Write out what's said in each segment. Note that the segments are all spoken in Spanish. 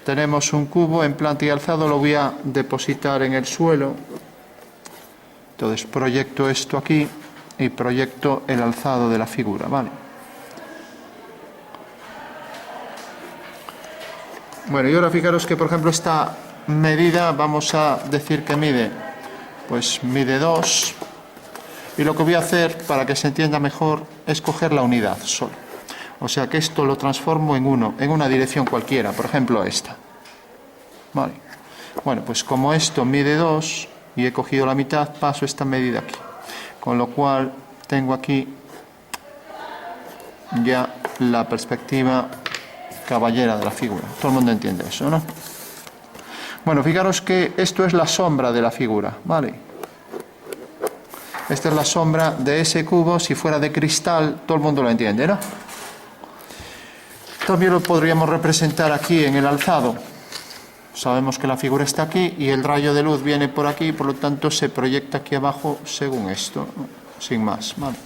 tenemos un cubo en planta y alzado, lo voy a depositar en el suelo. Entonces proyecto esto aquí y proyecto el alzado de la figura, ¿vale? Bueno, y ahora fijaros que, por ejemplo, esta medida vamos a decir que mide 2, y lo que voy a hacer para que se entienda mejor es coger la unidad solo. O sea que esto lo transformo en una dirección cualquiera, por ejemplo esta. Vale. Bueno, pues como esto mide 2 y he cogido la mitad, paso esta medida aquí. Con lo cual tengo aquí ya la perspectiva caballera de la figura. Todo el mundo entiende eso, ¿no? Bueno, fijaros que esto es la sombra de la figura, ¿vale? Esta es la sombra de ese cubo. Si fuera de cristal, todo el mundo lo entiende, ¿no? También lo podríamos representar aquí en el alzado. Sabemos que la figura está aquí y el rayo de luz viene por aquí, por lo tanto se proyecta aquí abajo según esto, ¿no? Sin más, ¿vale?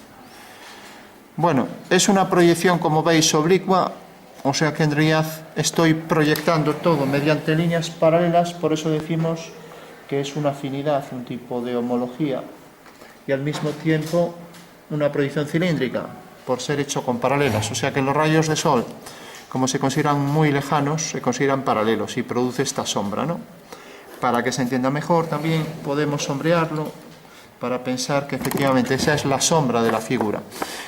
Bueno, es una proyección, como veis, oblicua, o sea que en realidad estoy proyectando todo mediante líneas paralelas, por eso decimos que es una afinidad, un tipo de homología, y al mismo tiempo una proyección cilíndrica, por ser hecho con paralelas, o sea que los rayos de sol, como se consideran muy lejanos, se consideran paralelos y produce esta sombra, ¿no? Para que se entienda mejor, también podemos sombrearlo para pensar que efectivamente esa es la sombra de la figura.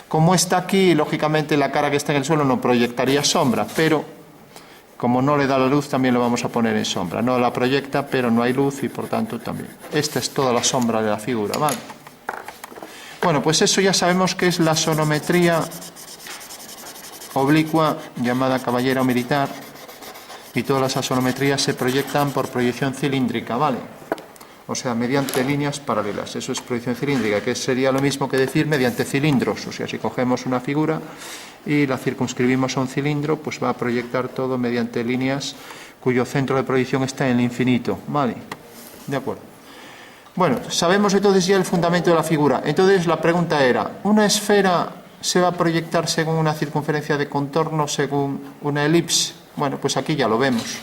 Como está aquí, lógicamente la cara que está en el suelo no proyectaría sombra, pero como no le da la luz, también lo vamos a poner en sombra. No la proyecta, pero no hay luz y por tanto también. Esta es toda la sombra de la figura, ¿vale? Bueno, pues eso ya sabemos que es la sonometría oblicua, llamada caballera o militar, y todas las asonometrías se proyectan por proyección cilíndrica, ¿vale? O sea, mediante líneas paralelas. Eso es proyección cilíndrica, que sería lo mismo que decir mediante cilindros. O sea, si cogemos una figura y la circunscribimos a un cilindro, pues va a proyectar todo mediante líneas cuyo centro de proyección está en el infinito, ¿vale? De acuerdo. Bueno, sabemos entonces ya el fundamento de la figura. Entonces la pregunta era, ¿una esfera se va a proyectar según una circunferencia de contorno, según una elipse? Bueno, pues aquí ya lo vemos.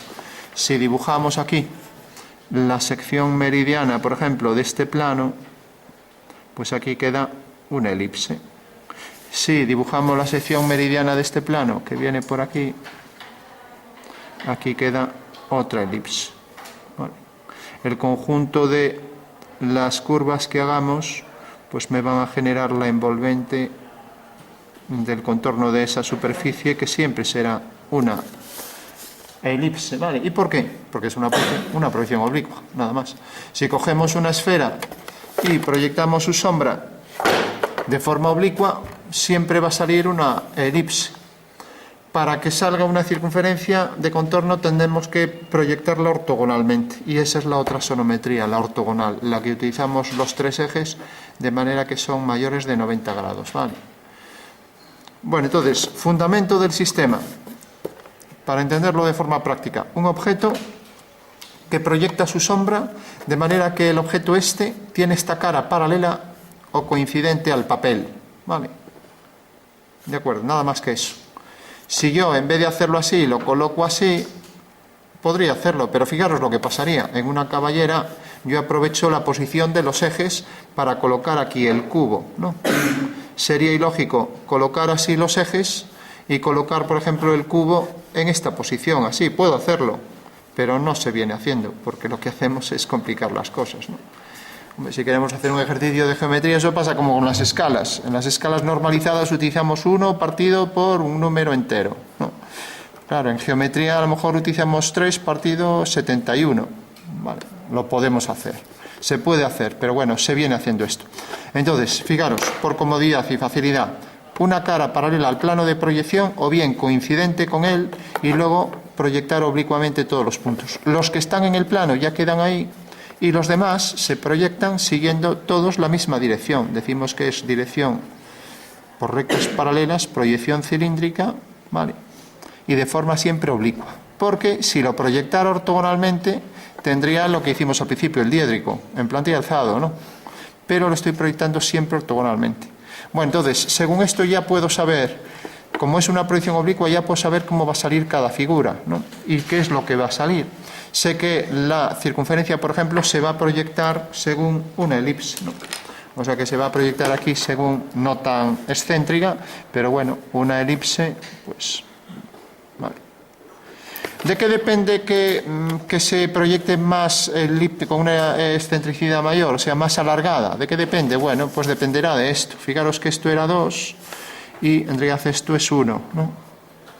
Si dibujamos aquí la sección meridiana, por ejemplo, de este plano, pues aquí queda una elipse. Si dibujamos la sección meridiana de este plano, que viene por aquí, aquí queda otra elipse. Vale. El conjunto de las curvas que hagamos, pues me van a generar la envolvente del contorno de esa superficie, que siempre será una elipse, ¿vale? ¿Y por qué? Porque es una proyección oblicua, nada más. Si cogemos una esfera y proyectamos su sombra de forma oblicua, siempre va a salir una elipse. Para que salga una circunferencia de contorno tendremos que proyectarla ortogonalmente, y esa es la otra sonometría, la ortogonal, la que utilizamos los tres ejes de manera que son mayores de 90 grados, ¿vale? Bueno, entonces, fundamento del sistema. Para entenderlo de forma práctica, un objeto que proyecta su sombra de manera que el objeto este tiene esta cara paralela o coincidente al papel, ¿vale? De acuerdo, nada más que eso. Si yo, en vez de hacerlo así, lo coloco así, podría hacerlo, pero fijaros lo que pasaría. En una caballera yo aprovecho la posición de los ejes para colocar aquí el cubo, ¿no? Sería ilógico colocar así los ejes y colocar, por ejemplo, el cubo en esta posición, así. Puedo hacerlo, pero no se viene haciendo, porque lo que hacemos es complicar las cosas, ¿no? Hombre, si queremos hacer un ejercicio de geometría, eso pasa como con las escalas. En las escalas normalizadas utilizamos 1 partido por un número entero, ¿no? Claro, en geometría a lo mejor utilizamos 3 partido 71. Vale, lo podemos hacer. Se puede hacer, pero bueno, se viene haciendo esto. Entonces, fijaros, por comodidad y facilidad, una cara paralela al plano de proyección o bien coincidente con él y luego proyectar oblicuamente todos los puntos. Los que están en el plano ya quedan ahí y los demás se proyectan siguiendo todos la misma dirección. Decimos que es dirección por rectas paralelas, proyección cilíndrica, ¿vale? Y de forma siempre oblicua. Porque si lo proyectara ortogonalmente tendría lo que hicimos al principio, el diédrico, en planta y alzado, ¿no? Pero lo estoy proyectando siempre ortogonalmente. Bueno, entonces, según esto ya puedo saber como es una proyección oblicua, ya puedo saber cómo va a salir cada figura, ¿no? Y qué es lo que va a salir. Sé que la circunferencia, por ejemplo, se va a proyectar según una elipse, ¿no? O sea que se va a proyectar aquí según, no tan excéntrica, pero bueno, una elipse, pues, vale. ¿De qué depende que se proyecte más con una excentricidad mayor, o sea, más alargada? ¿De qué depende? Bueno, pues dependerá de esto. Fijaros que esto era 2 y en realidad esto es 1, ¿no?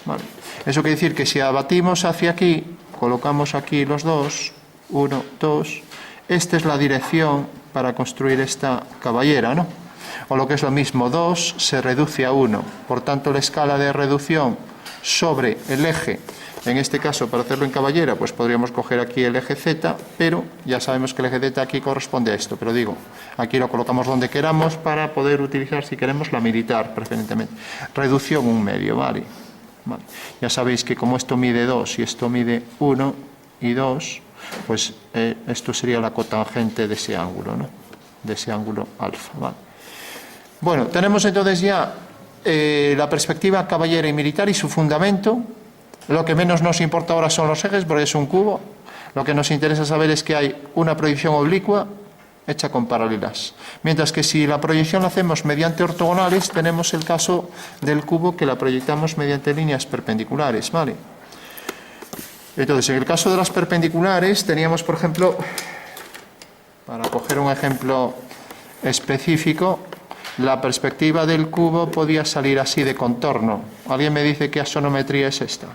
Vale. Eso quiere decir que si abatimos hacia aquí, colocamos aquí los dos, 1, 2, esta es la dirección para construir esta caballera, ¿no? O lo que es lo mismo, 2 se reduce a 1. Por tanto, la escala de reducción sobre el eje, en este caso, para hacerlo en caballera, pues podríamos coger aquí el eje Z, pero ya sabemos que el eje Z aquí corresponde a esto. Pero digo, aquí lo colocamos donde queramos para poder utilizar, si queremos, la militar, preferentemente. Reducción 1/2, ¿vale? Vale. Ya sabéis que como esto mide 2 y esto mide 1 y 2, pues esto sería la cotangente de ese ángulo, ¿no? De ese ángulo alfa, ¿vale? Bueno, tenemos entonces ya la perspectiva caballera y militar y su fundamento. Lo que menos nos importa ahora son los ejes, porque es un cubo. Lo que nos interesa saber es que hay una proyección oblicua hecha con paralelas. Mientras que si la proyección la hacemos mediante ortogonales, tenemos el caso del cubo que la proyectamos mediante líneas perpendiculares, ¿vale? Entonces, en el caso de las perpendiculares, teníamos, por ejemplo, para coger un ejemplo específico, la perspectiva del cubo podía salir así de contorno. ¿Alguien me dice qué asonometría es esta?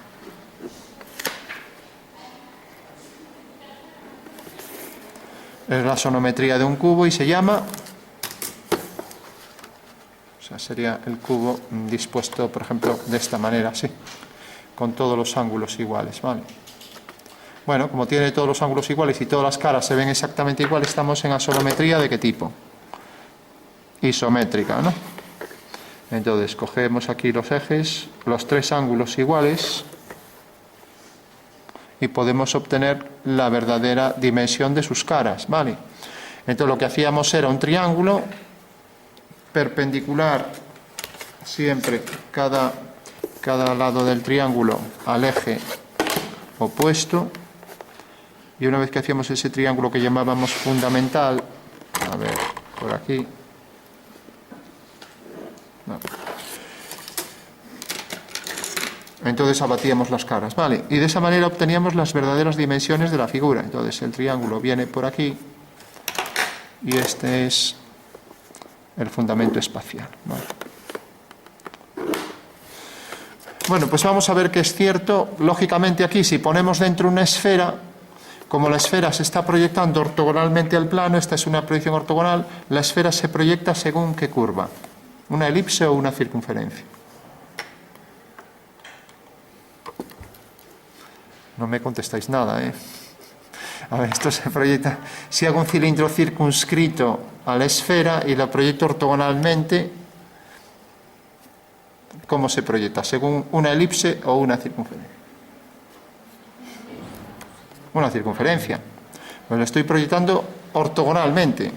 Es la asonometría de un cubo y se llama... O sea, sería el cubo dispuesto, por ejemplo, de esta manera, así, con todos los ángulos iguales, ¿vale? Bueno, como tiene todos los ángulos iguales y todas las caras se ven exactamente igual, estamos en asonometría ¿de qué tipo? Isométrica, ¿no? Entonces, cogemos aquí los ejes, los tres ángulos iguales, y podemos obtener la verdadera dimensión de sus caras, ¿vale? Entonces, lo que hacíamos era un triángulo perpendicular siempre cada lado del triángulo al eje opuesto, y una vez que hacíamos ese triángulo que llamábamos fundamental, a ver, por aquí, no. Entonces abatíamos las caras, ¿vale? Y de esa manera obteníamos las verdaderas dimensiones de la figura. Entonces el triángulo viene por aquí y este es el fundamento espacial, ¿vale? Bueno, pues vamos a ver que es cierto. Lógicamente aquí, si ponemos dentro una esfera, como la esfera se está proyectando ortogonalmente al plano, esta es una proyección ortogonal, la esfera se proyecta según qué curva, una elipse o una circunferencia. No me contestáis nada, ¿eh? A ver, esto se proyecta... Si hago un cilindro circunscrito a la esfera y la proyecto ortogonalmente, ¿cómo se proyecta? ¿Según una elipse o una circunferencia? Una circunferencia. Pues lo estoy proyectando ortogonalmente.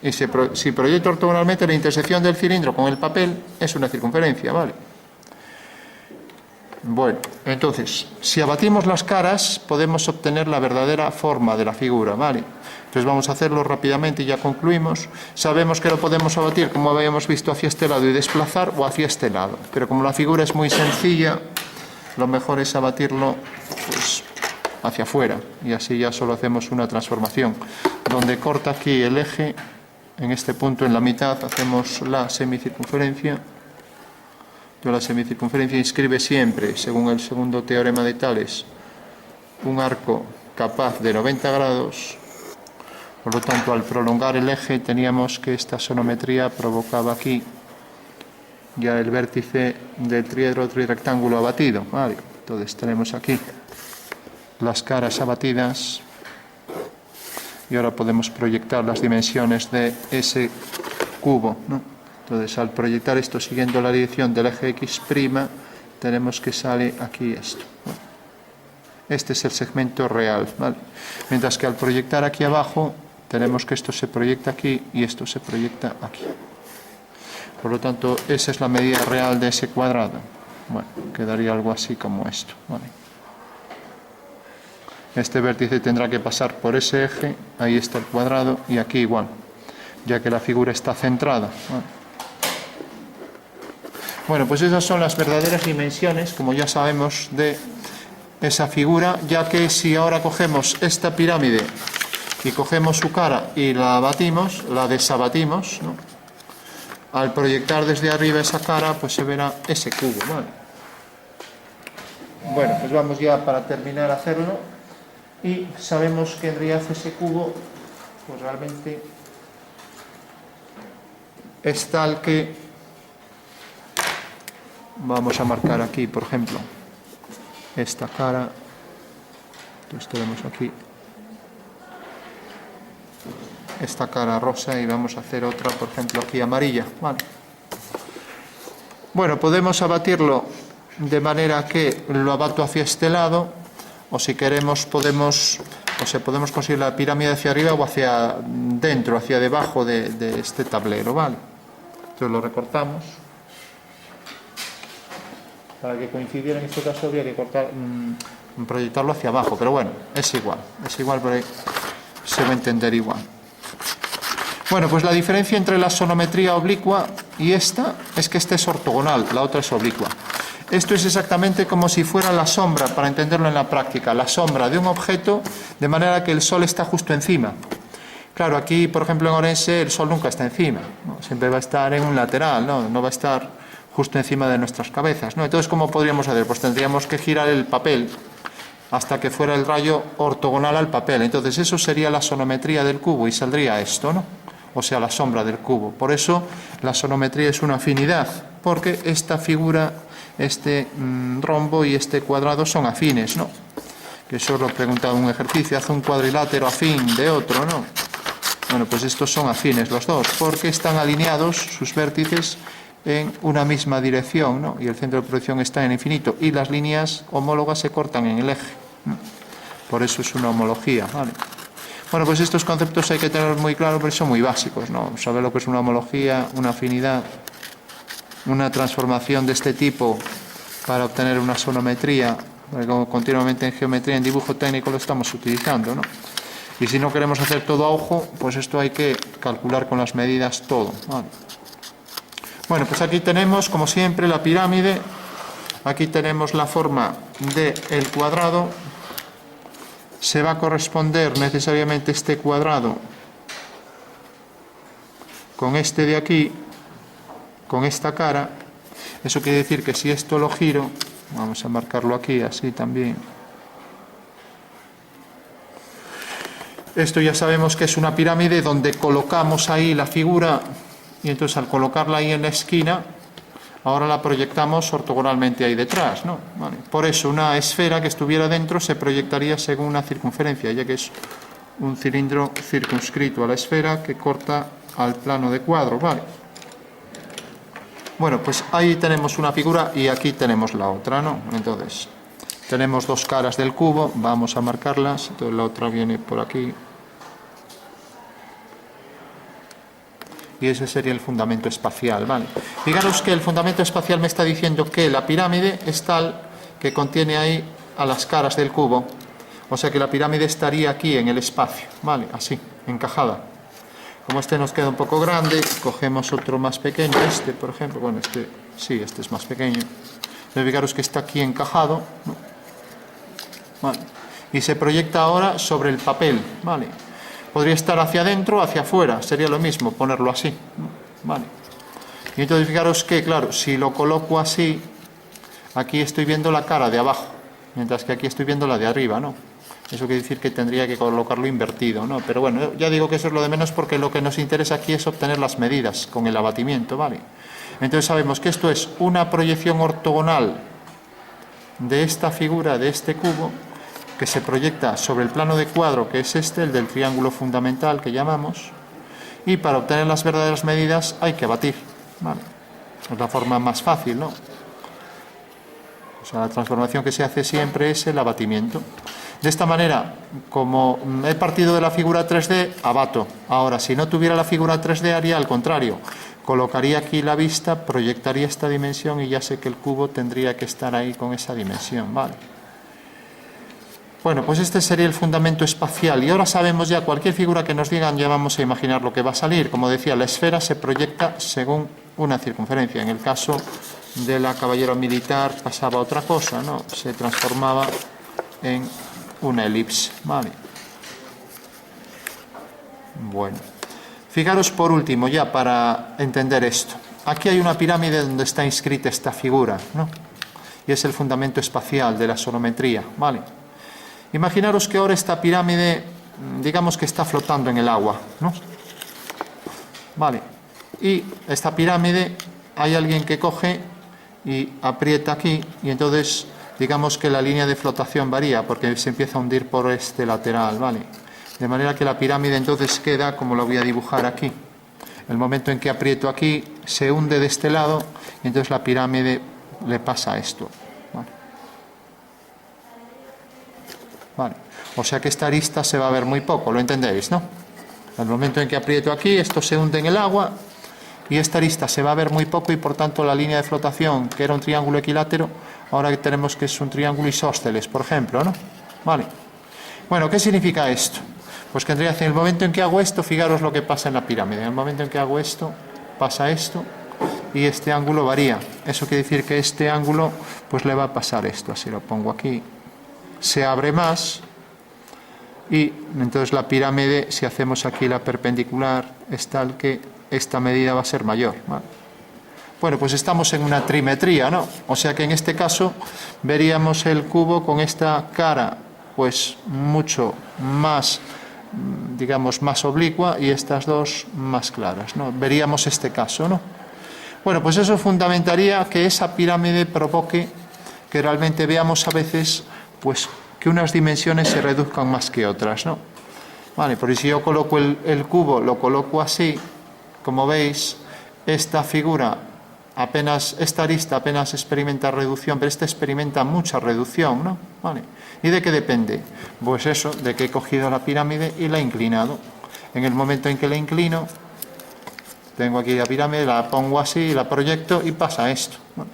Y si proyecto ortogonalmente, la intersección del cilindro con el papel es una circunferencia, ¿vale? Bueno, entonces, si abatimos las caras, podemos obtener la verdadera forma de la figura, ¿vale? Entonces vamos a hacerlo rápidamente y ya concluimos. Sabemos que lo podemos abatir, como habíamos visto, hacia este lado y desplazar, o hacia este lado. Pero como la figura es muy sencilla, lo mejor es abatirlo, pues, hacia afuera. Y así ya solo hacemos una transformación. Donde corta aquí el eje, en este punto, en la mitad, hacemos la semicircunferencia. La semicircunferencia inscribe siempre, según el segundo teorema de Tales, un arco capaz de 90 grados. Por lo tanto, al prolongar el eje, teníamos que esta sonometría provocaba aquí ya el vértice del triedro trirrectángulo abatido, ¿vale? Entonces tenemos aquí las caras abatidas y ahora podemos proyectar las dimensiones de ese cubo, ¿no? Entonces, al proyectar esto siguiendo la dirección del eje X', tenemos que sale aquí esto, ¿no? Este es el segmento real, ¿vale? Mientras que al proyectar aquí abajo, tenemos que esto se proyecta aquí y esto se proyecta aquí. Por lo tanto, esa es la medida real de ese cuadrado, Bueno, quedaría algo así como esto, ¿vale? Este vértice tendrá que pasar por ese eje, ahí está el cuadrado, y aquí igual, ya que la figura está centrada, ¿vale? Bueno, pues esas son las verdaderas dimensiones, como ya sabemos, de esa figura, ya que si ahora cogemos esta pirámide y cogemos su cara y la abatimos, la desabatimos, ¿no? Al proyectar desde arriba esa cara, pues se verá ese cubo, ¿vale? Bueno, pues vamos ya para terminar a hacerlo, y sabemos que en realidad ese cubo, pues realmente es tal que vamos a marcar aquí, por ejemplo, esta cara. Entonces tenemos aquí esta cara rosa y vamos a hacer otra, por ejemplo, aquí amarilla, ¿vale? Bueno, podemos abatirlo de manera que lo abato hacia este lado, o si queremos podemos conseguir la pirámide hacia arriba o hacia dentro, hacia debajo de este tablero, ¿vale? Entonces lo recortamos. Para que coincidiera en este caso habría que proyectarlo hacia abajo, pero bueno, es igual, pero ahí se va a entender igual. Bueno, pues la diferencia entre la sonometría oblicua y esta es que esta es ortogonal, la otra es oblicua. Esto es exactamente como si fuera la sombra, para entenderlo en la práctica, la sombra de un objeto, de manera que el sol está justo encima. Claro, aquí, por ejemplo, en Orense, el sol nunca está encima, ¿no? Siempre va a estar en un lateral, no va a estar justo encima de nuestras cabezas, ¿no? Entonces, ¿cómo podríamos hacer? Pues tendríamos que girar el papel hasta que fuera el rayo ortogonal al papel. Entonces, eso sería la sonometría del cubo y saldría esto, ¿no? O sea, la sombra del cubo. Por eso, la sonometría es una afinidad, porque esta figura, este rombo y este cuadrado son afines, ¿no? Que eso os lo he preguntado en un ejercicio, hace un cuadrilátero afín de otro, ¿no? Bueno, pues estos son afines los dos, porque están alineados sus vértices en una misma dirección, ¿no? Y el centro de proyección está en infinito, y las líneas homólogas se cortan en el eje, ¿no? Por eso es una homología, ¿vale? Bueno, pues estos conceptos hay que tener muy claros, pero son muy básicos, ¿no? Saber lo que es una homología, una afinidad, una transformación de este tipo para obtener una sonometría, porque como continuamente en geometría, en dibujo técnico lo estamos utilizando, ¿no? Y si no queremos hacer todo a ojo, pues esto hay que calcular con las medidas todo, ¿vale? Bueno, pues aquí tenemos, como siempre, la pirámide. Aquí tenemos la forma del cuadrado. Se va a corresponder necesariamente este cuadrado con este de aquí, con esta cara. Eso quiere decir que si esto lo giro, vamos a marcarlo aquí, así también. Esto ya sabemos que es una pirámide donde colocamos ahí la figura, y entonces al colocarla ahí en la esquina, ahora la proyectamos ortogonalmente ahí detrás, ¿no? Vale. Por eso una esfera que estuviera dentro se proyectaría según una circunferencia, ya que es un cilindro circunscrito a la esfera que corta al plano de cuadro, ¿vale? Bueno, pues ahí tenemos una figura y aquí tenemos la otra, ¿no? Entonces, tenemos dos caras del cubo, vamos a marcarlas, entonces la otra viene por aquí. Y ese sería el fundamento espacial, ¿vale? Fijaros que el fundamento espacial me está diciendo que la pirámide es tal que contiene ahí a las caras del cubo, o sea que la pirámide estaría aquí en el espacio, ¿vale? Así, encajada. Como este nos queda un poco grande, cogemos otro más pequeño, este por ejemplo, bueno, este es más pequeño. Entonces, fijaros que está aquí encajado, ¿no? Vale. Y se proyecta ahora sobre el papel, ¿vale? Podría estar hacia adentro o hacia afuera, sería lo mismo ponerlo así, ¿no? Vale. Y entonces fijaros que, claro, si lo coloco así, aquí estoy viendo la cara de abajo, mientras que aquí estoy viendo la de arriba, ¿no? Eso quiere decir que tendría que colocarlo invertido, ¿no? Pero bueno, ya digo que eso es lo de menos porque lo que nos interesa aquí es obtener las medidas con el abatimiento, ¿vale? Entonces sabemos que esto es una proyección ortogonal de esta figura, de este cubo, que se proyecta sobre el plano de cuadro, que es este, el del triángulo fundamental que llamamos, y para obtener las verdaderas medidas hay que abatir, ¿vale? Es la forma más fácil, ¿no? O sea, la transformación que se hace siempre es el abatimiento. De esta manera como he partido de la figura 3D, abato. Ahora, si no tuviera la figura 3D, haría al contrario. Colocaría aquí la vista, proyectaría esta dimensión y ya sé que el cubo tendría que estar ahí con esa dimensión, ¿vale? Bueno, pues este sería el fundamento espacial. Y ahora sabemos ya, cualquier figura que nos digan, ya vamos a imaginar lo que va a salir. Como decía, la esfera se proyecta según una circunferencia. En el caso de la caballero militar pasaba otra cosa, ¿no? Se transformaba en una elipse, ¿vale? Bueno, fijaros por último, ya para entender esto. Aquí hay una pirámide donde está inscrita esta figura, ¿no? Y es el fundamento espacial de la sonometría, ¿vale? Imaginaros que ahora esta pirámide, digamos que está flotando en el agua, ¿no? Vale. Y esta pirámide, hay alguien que coge y aprieta aquí, y entonces digamos que la línea de flotación varía, porque se empieza a hundir por este lateral, ¿vale? De manera que la pirámide entonces queda como lo voy a dibujar aquí. El momento en que aprieto aquí, se hunde de este lado, y entonces la pirámide le pasa esto. Vale. O sea que esta arista se va a ver muy poco, lo entendéis, ¿no? Al momento en que aprieto aquí, esto se hunde en el agua y esta arista se va a ver muy poco y por tanto la línea de flotación, que era un triángulo equilátero, ahora que tenemos que es un triángulo isósceles, por ejemplo, ¿no? Vale. Bueno, ¿qué significa esto? Pues que en el momento en que hago esto, fijaros lo que pasa en la pirámide. En el momento en que hago esto, pasa esto y este ángulo varía. Eso quiere decir que este ángulo, pues le va a pasar esto. Así lo pongo aquí. Se abre más y entonces la pirámide, si hacemos aquí la perpendicular, es tal que esta medida va a ser mayor, ¿vale? Bueno, pues estamos en una trimetría, ¿no? O sea que en este caso veríamos el cubo con esta cara pues mucho más, digamos, más oblicua y estas dos más claras, ¿no? Veríamos este caso, ¿no? Bueno, pues eso fundamentaría que esa pirámide provoque que realmente veamos a veces pues que unas dimensiones se reduzcan más que otras, ¿no? Vale, porque si yo coloco el cubo, lo coloco así, como veis, esta figura apenas, esta arista apenas experimenta reducción, pero esta experimenta mucha reducción, ¿no? Vale. ¿Y de qué depende? Pues eso, de que he cogido la pirámide y la he inclinado. En el momento en que la inclino, tengo aquí la pirámide, la pongo así, la proyecto y pasa esto. Bueno,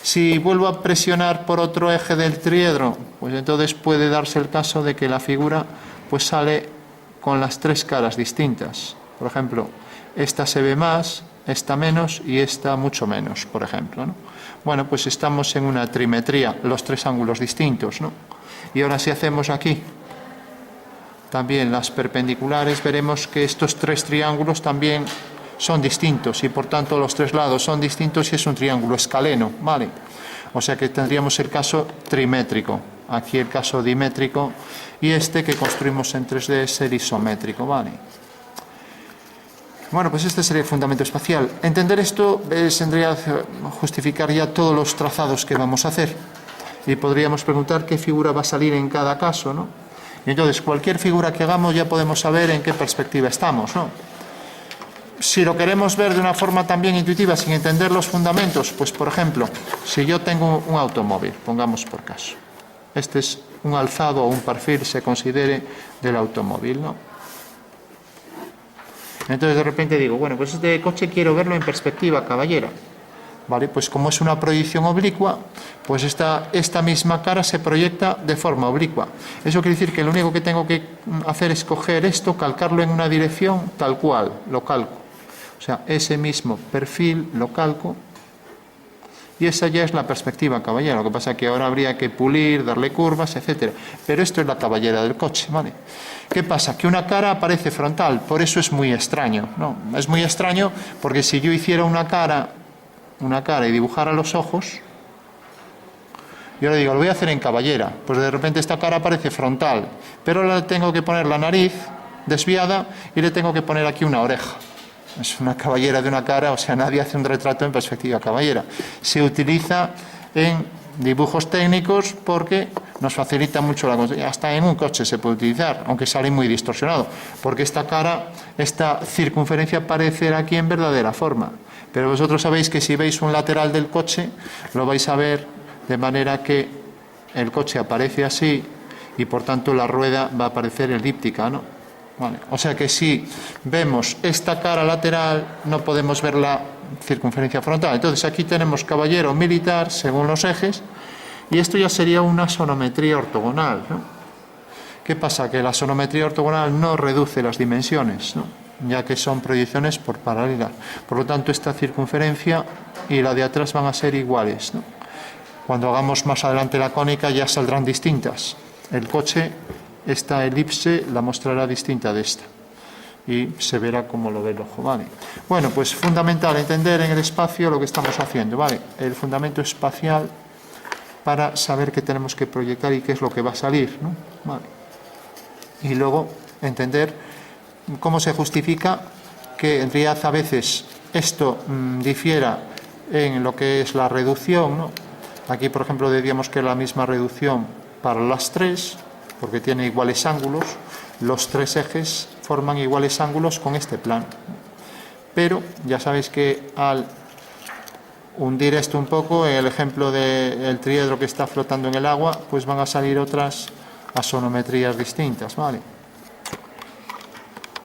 si vuelvo a presionar por otro eje del triedro, pues entonces puede darse el caso de que la figura pues sale con las tres caras distintas. Por ejemplo, esta se ve más, esta menos y esta mucho menos, por ejemplo, ¿no? Bueno, pues estamos en una trimetría, los tres ángulos distintos, ¿no? Y ahora si hacemos aquí también las perpendiculares, veremos que estos tres triángulos también son distintos y por tanto los tres lados son distintos y es un triángulo escaleno, ¿vale? O sea que tendríamos el caso trimétrico, aquí el caso dimétrico y este que construimos en 3D es el isométrico, ¿vale? Bueno, pues este sería el fundamento espacial. Entender esto tendría que justificar ya todos los trazados que vamos a hacer y podríamos preguntar qué figura va a salir en cada caso, ¿no? Y entonces cualquier figura que hagamos ya podemos saber en qué perspectiva estamos, ¿no? Si lo queremos ver de una forma también intuitiva, sin entender los fundamentos, pues por ejemplo, si yo tengo un automóvil, pongamos por caso, este es un alzado o un perfil, se considere, del automóvil, ¿no? Entonces de repente digo, bueno, pues este coche quiero verlo en perspectiva caballera, ¿vale? Pues como es una proyección oblicua, pues esta misma cara se proyecta de forma oblicua. Eso quiere decir que lo único que tengo que hacer es coger esto, calcarlo en una dirección tal cual, lo calco. O sea, ese mismo perfil lo calco y esa ya es la perspectiva caballera. Lo que pasa es que ahora habría que pulir, darle curvas, etcétera. Pero esto es la caballera del coche, ¿vale? ¿Qué pasa? Que una cara aparece frontal, por eso es muy extraño, ¿no? Es muy extraño porque si yo hiciera una cara y dibujara los ojos, yo le digo, lo voy a hacer en caballera, pues de repente esta cara aparece frontal, pero ahora le tengo que poner la nariz desviada y le tengo que poner aquí una oreja. Es una caballera de una cara, o sea, nadie hace un retrato en perspectiva caballera. Se utiliza en dibujos técnicos porque nos facilita mucho la construcción. Hasta en un coche se puede utilizar, aunque sale muy distorsionado, porque esta cara, esta circunferencia aparecerá aquí en verdadera forma. Pero vosotros sabéis que si veis un lateral del coche, lo vais a ver de manera que el coche aparece así y por tanto la rueda va a parecer elíptica, ¿no? Vale. O sea que si vemos esta cara lateral no podemos ver la circunferencia frontal. Entonces aquí tenemos caballero militar según los ejes y esto ya sería una sonometría ortogonal, ¿no? ¿Qué pasa? Que la sonometría ortogonal no reduce las dimensiones, ¿no? Ya que son proyecciones por paralelas. Por lo tanto, esta circunferencia y la de atrás van a ser iguales, ¿no? Cuando hagamos más adelante la cónica ya saldrán distintas. El coche, esta elipse la mostrará distinta de esta y se verá como lo ve el ojo, ¿vale? Bueno, pues fundamental entender en el espacio lo que estamos haciendo, ¿vale? El fundamento espacial para saber qué tenemos que proyectar y qué es lo que va a salir, ¿no? Vale. Y luego entender cómo se justifica que en realidad a veces esto difiera en lo que es la reducción, ¿no? Aquí, por ejemplo, diríamos que es la misma reducción para las tres, porque tiene iguales ángulos. Los tres ejes forman iguales ángulos con este plano. Pero ya sabéis que al hundir esto un poco, en el ejemplo del triedro que está flotando en el agua, pues van a salir otras asonometrías distintas, ¿vale?